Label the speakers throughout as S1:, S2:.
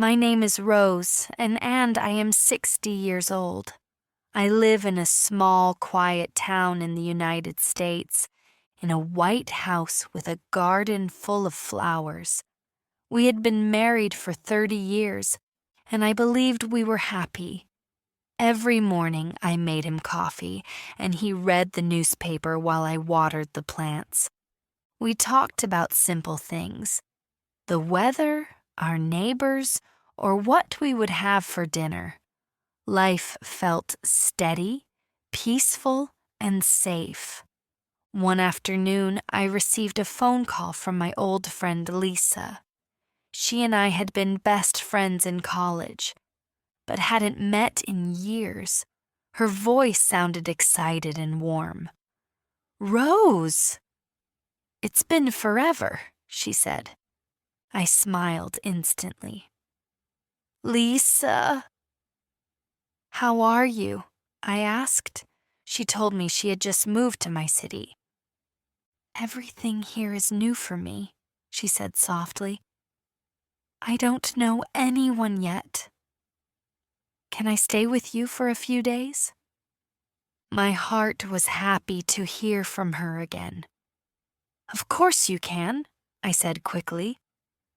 S1: My name is Rose, and I am 60 years old. I live in a small, quiet town in the United States, in a white house with a garden full of flowers. We had been married for 30 years, and I believed we were happy. Every morning I made him coffee, and he read the newspaper while I watered the plants. We talked about simple things: the weather, our neighbors, or what we would have for dinner. Life felt steady, peaceful, and safe. One afternoon, I received a phone call from my old friend Lisa. She and I had been best friends in college, but hadn't met in years. Her voice sounded excited and warm. "Rose!" "It's been forever," she said. I smiled instantly. "Lisa!" "How are you?" I asked. She told me she had just moved to my city. "Everything here is new for me," she said softly. "I don't know anyone yet. Can I stay with you for a few days?" My heart was happy to hear from her again. "Of course you can," I said quickly.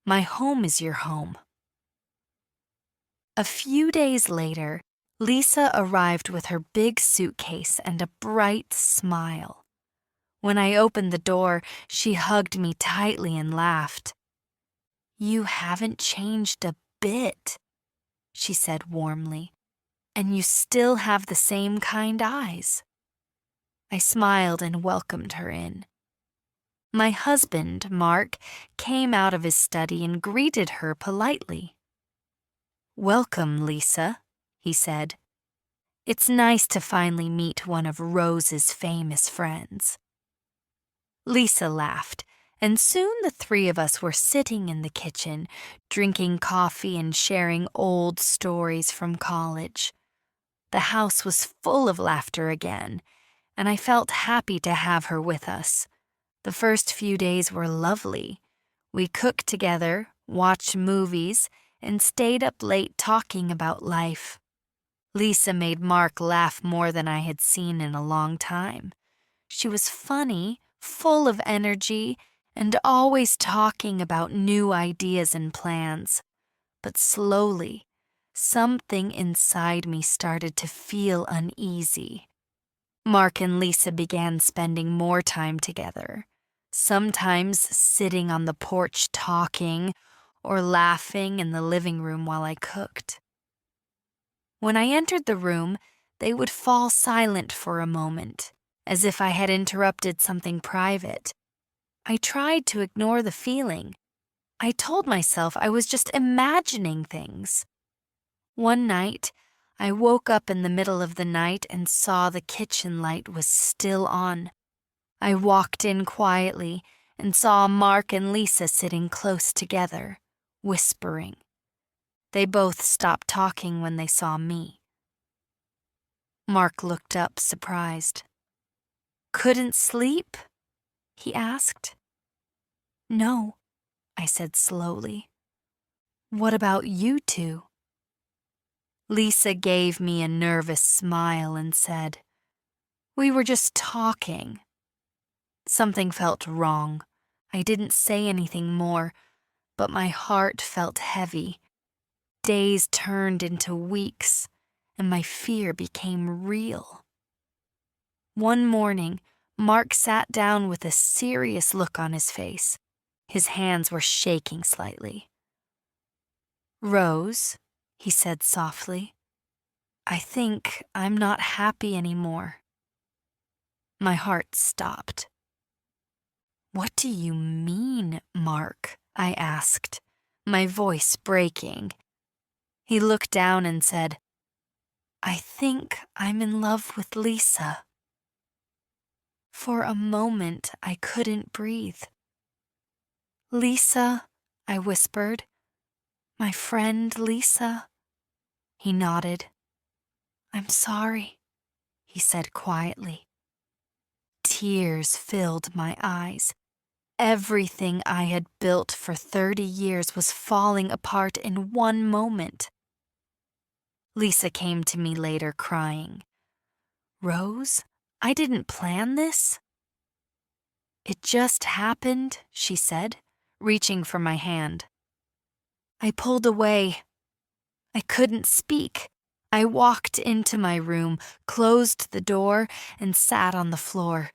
S1: "My home is your home." A few days later, Lisa arrived with her big suitcase and a bright smile. When I opened the door, she hugged me tightly and laughed. "You haven't changed a bit," she said warmly, "and you still have the same kind eyes." I smiled and welcomed her in. My husband, Mark, came out of his study and greeted her politely. "Welcome, Lisa," he said. "It's nice to finally meet one of Rose's famous friends." Lisa laughed, and soon the three of us were sitting in the kitchen, drinking coffee and sharing old stories from college. The house was full of laughter again, and I felt happy to have her with us. The first few days were lovely. We cooked together, watched movies, and stayed up late talking about life. Lisa made Mark laugh more than I had seen in a long time. She was funny, full of energy, and always talking about new ideas and plans. But slowly, something inside me started to feel uneasy. Mark and Lisa began spending more time together, sometimes sitting on the porch talking or laughing in the living room while I cooked. When I entered the room, they would fall silent for a moment, as if I had interrupted something private. I tried to ignore the feeling. I told myself I was just imagining things. One night, I woke up in the middle of the night and saw the kitchen light was still on. I walked in quietly and saw Mark and Lisa sitting close together, whispering. They both stopped talking when they saw me. Mark looked up, surprised. "Couldn't sleep?" he asked. "No," I said slowly. "What about you two?" Lisa gave me a nervous smile and said, "We were just talking." Something felt wrong. I didn't say anything more, but my heart felt heavy. Days turned into weeks, and my fear became real. One morning, Mark sat down with a serious look on his face. His hands were shaking slightly. "Rose," he said softly, "I think I'm not happy anymore." My heart stopped. "What do you mean, Mark?" I asked, my voice breaking. He looked down and said, "I think I'm in love with Lisa." For a moment, I couldn't breathe. "Lisa," I whispered. "My friend Lisa." He nodded. "I'm sorry," he said quietly. Tears filled my eyes. Everything I had built for 30 years was falling apart in one moment. Lisa came to me later crying. "Rose, I didn't plan this." "It just happened," she said, reaching for my hand. I pulled away. I couldn't speak. I walked into my room, closed the door, and sat on the floor.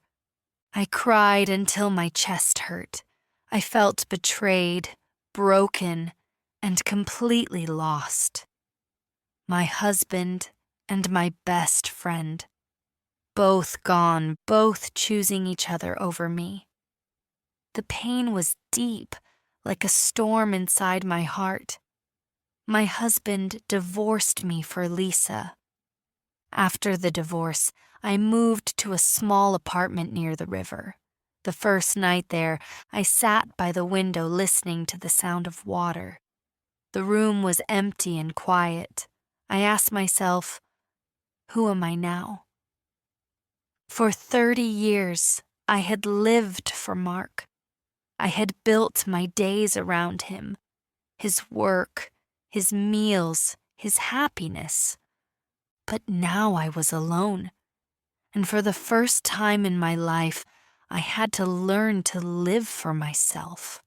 S1: I cried until my chest hurt. I felt betrayed, broken, and completely lost. My husband and my best friend, both gone, both choosing each other over me. The pain was deep, like a storm inside my heart. My husband divorced me for Lisa. After the divorce, I moved to a small apartment near the river. The first night there, I sat by the window listening to the sound of water. The room was empty and quiet. I asked myself, who am I now? For 30 years, I had lived for Mark. I had built my days around him, his work, his meals, his happiness. But now I was alone, and for the first time in my life, I had to learn to live for myself.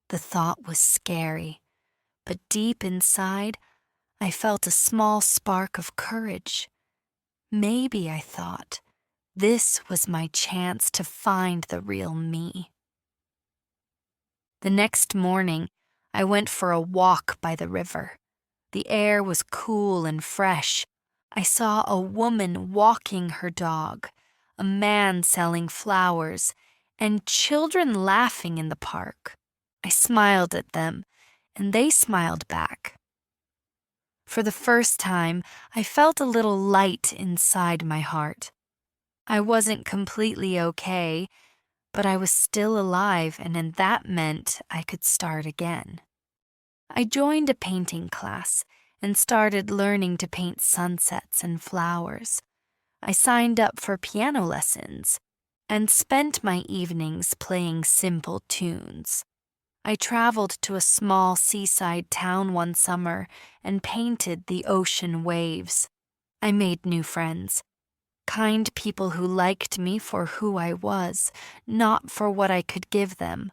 S1: The thought was scary, but deep inside, I felt a small spark of courage. Maybe, I thought, this was my chance to find the real me. The next morning, I went for a walk by the river. The air was cool and fresh. I saw a woman walking her dog, a man selling flowers, and children laughing in the park. I smiled at them, and they smiled back. For the first time, I felt a little light inside my heart. I wasn't completely okay, but I was still alive, and that meant I could start again. I joined a painting class and started learning to paint sunsets and flowers. I signed up for piano lessons and spent my evenings playing simple tunes. I traveled to a small seaside town one summer and painted the ocean waves. I made new friends, kind people who liked me for who I was, not for what I could give them.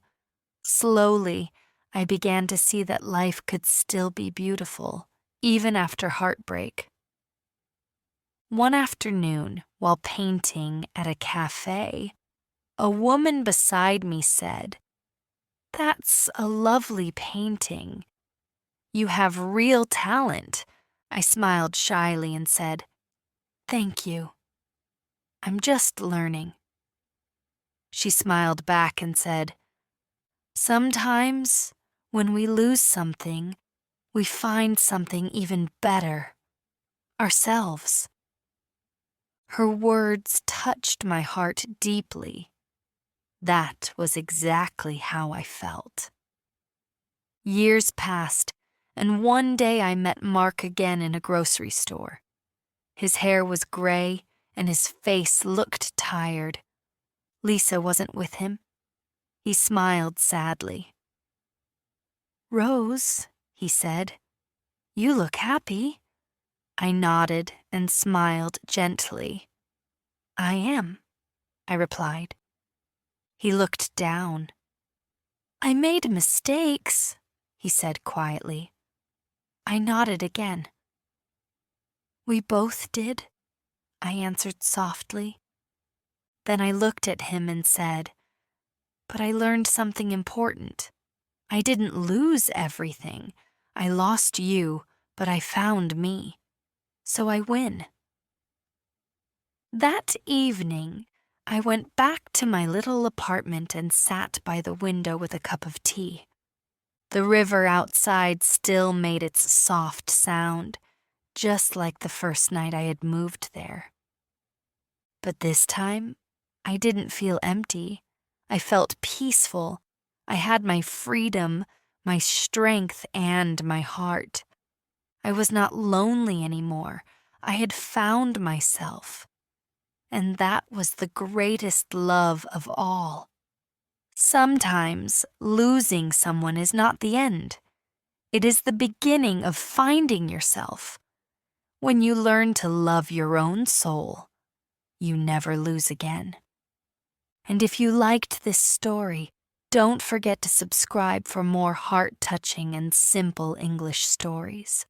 S1: Slowly, I began to see that life could still be beautiful, even after heartbreak. One afternoon, while painting at a cafe, a woman beside me said, "That's a lovely painting. You have real talent." I smiled shyly and said, "Thank you. I'm just learning." She smiled back and said, "Sometimes, when we lose something, we find something even better, ourselves." Her words touched my heart deeply. That was exactly how I felt. Years passed, and one day I met Mark again in a grocery store. His hair was gray, and his face looked tired. Lisa wasn't with him. He smiled sadly. "Rose," he said, "you look happy." I nodded and smiled gently. "I am," I replied. He looked down. "I made mistakes," he said quietly. I nodded again. "We both did," I answered softly. Then I looked at him and said, "But I learned something important. I didn't lose everything. I lost you, but I found me. So I win." That evening, I went back to my little apartment and sat by the window with a cup of tea. The river outside still made its soft sound, just like the first night I had moved there. But this time, I didn't feel empty. I felt peaceful. I had my freedom, my strength, and my heart. I was not lonely anymore. I had found myself. And that was the greatest love of all. Sometimes losing someone is not the end. It is the beginning of finding yourself. When you learn to love your own soul, you never lose again. And if you liked this story, don't forget to subscribe for more heart-touching and simple English stories.